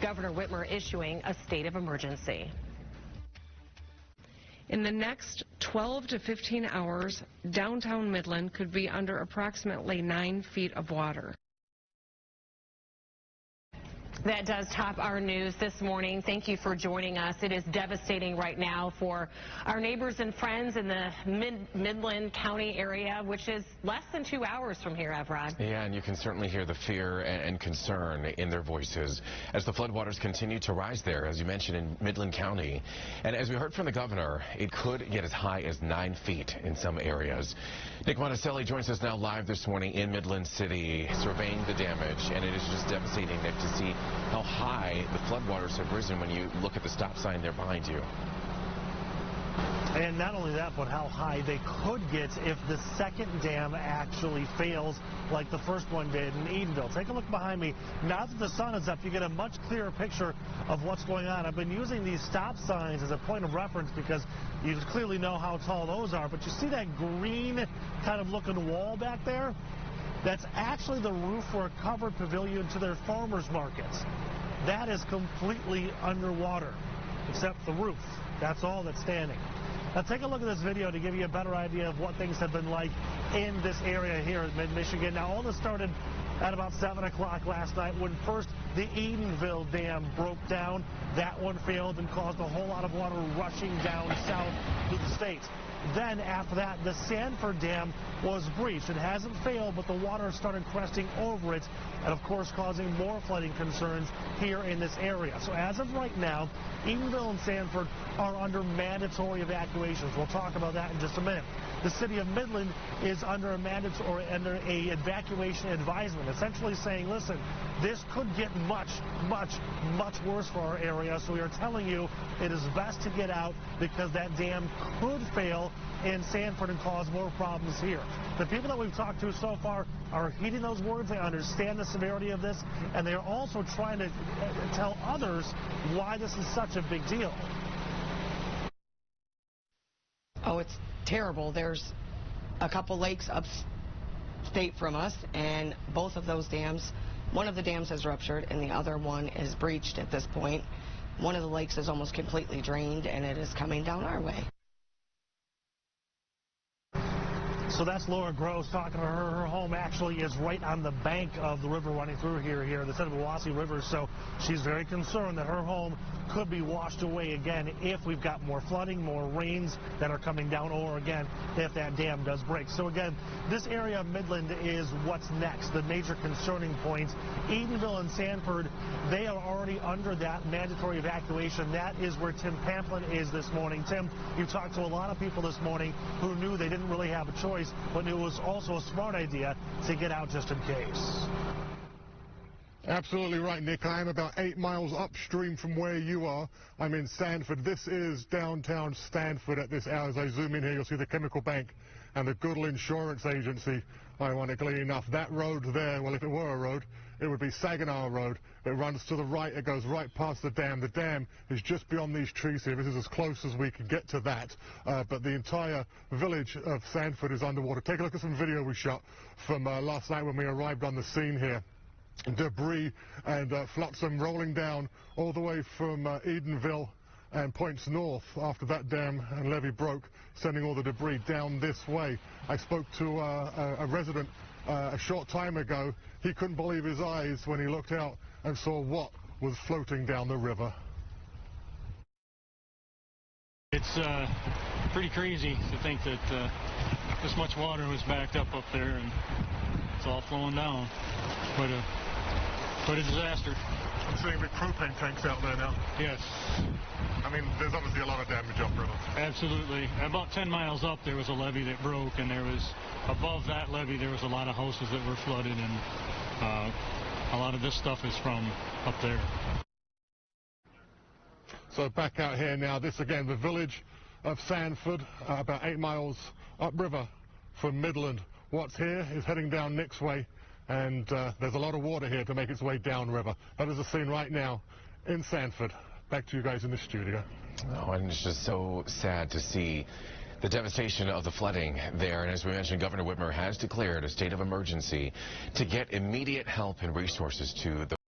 Governor Whitmer issuing a state of emergency. In the next 12 to 15 hours, downtown Midland could be under approximately 9 feet of water. That does top our news this morning. Thank you for joining us. It is devastating right now for our neighbors and friends in the Midland County area, which is less than 2 hours from here, Evrod. Yeah, and you can certainly hear the fear and concern in their voices as the floodwaters continue to rise there, as you mentioned, in Midland County. And as we heard from the governor, it could get as high as 9 feet in some areas. Nick Monticelli joins us now live this morning in Midland City, surveying the damage, and it is just devastating, Nick, to see how high the floodwaters have risen when you look at the stop sign there behind you. And not only that, but how high they could get if the second dam actually fails like the first one did in Edenville. Take a look behind me. Now that the sun is up, you get a much clearer picture of what's going on. I've been using these stop signs as a point of reference because you clearly know how tall those are. But you see that green kind of looking wall back there? That's actually the roof for a covered pavilion to their farmers markets. That is completely underwater, except the roof. That's all that's standing. Now take a look at this video to give you a better idea of what things have been like in this area here in mid-Michigan. Now all this started at about 7 o'clock last night when first the Edenville Dam broke down. That one failed and caused a whole lot of water rushing down south to the state. Then after that, the Sanford Dam was breached. It hasn't failed, but the water started cresting over it and, of course, causing more flooding concerns here in this area. So as of right now, Edenville and Sanford are under mandatory evacuations. We'll talk about that in just a minute. The city of Midland is under a evacuation advisement, essentially saying, listen, this could get much, much, much worse for our area. So we are telling you it is best to get out because that dam could fail in Sanford and cause more problems here. The people that we've talked to so far are heeding those words. They understand the severity of this, and they're also trying to tell others why this is such a big deal. Oh, it's terrible. There's a couple lakes upstate from us, and both of those dams, one of the dams has ruptured and the other one is breached at this point. One of the lakes is almost completely drained, and it is coming down our way. So that's Laura Gross talking to her. Her home actually is right on the bank of the river running through here, the Tittabawassee River. So she's very concerned that her home could be washed away again if we've got more flooding, more rains that are coming down, or again, if that dam does break. So again, this area of Midland is what's next, the major concerning points. Edenville and Sanford, they are already under that mandatory evacuation. That is where Tim Pamplin is this morning. Tim, you talked to a lot of people this morning who knew they didn't really have a choice, but it was also a smart idea to get out just in case. Absolutely right, Nick. I am about 8 miles upstream from where you are. I'm in Sanford. This is downtown Sanford at this hour. As I zoom in here, you'll see the Chemical Bank and the Goodall Insurance Agency, ironically enough. That road there, well, if it were a road, it would be Saginaw Road. It runs to the right. It goes right past the dam. The dam is just beyond these trees here. This is as close as we can get to that. But the entire village of Sanford is underwater. Take a look at some video we shot from last night when we arrived on the scene here. Debris and flotsam rolling down all the way from Edenville and points north after that dam and levee broke, sending all the debris down this way. I spoke to a resident a short time ago. He couldn't believe his eyes when he looked out and saw what was floating down the river. It's pretty crazy to think that this much water was backed up there and it's all flowing down. Quite a disaster. I'm seeing the propane tanks out there now. Yes. I mean, there's obviously a lot of damage upriver. Absolutely. About 10 miles up, there was a levee that broke, and there was, above that levee, there was a lot of houses that were flooded, and a lot of this stuff is from up there. So back out here now, this again, the village of Sanford, about 8 miles upriver from Midland. What's here is heading down Nick's way, and there's a lot of water here to make its way downriver. That is the scene right now in Sanford. Back to you guys in the studio. Oh, and it's just so sad to see the devastation of the flooding there. And as we mentioned, Governor Whitmer has declared a state of emergency to get immediate help and resources to the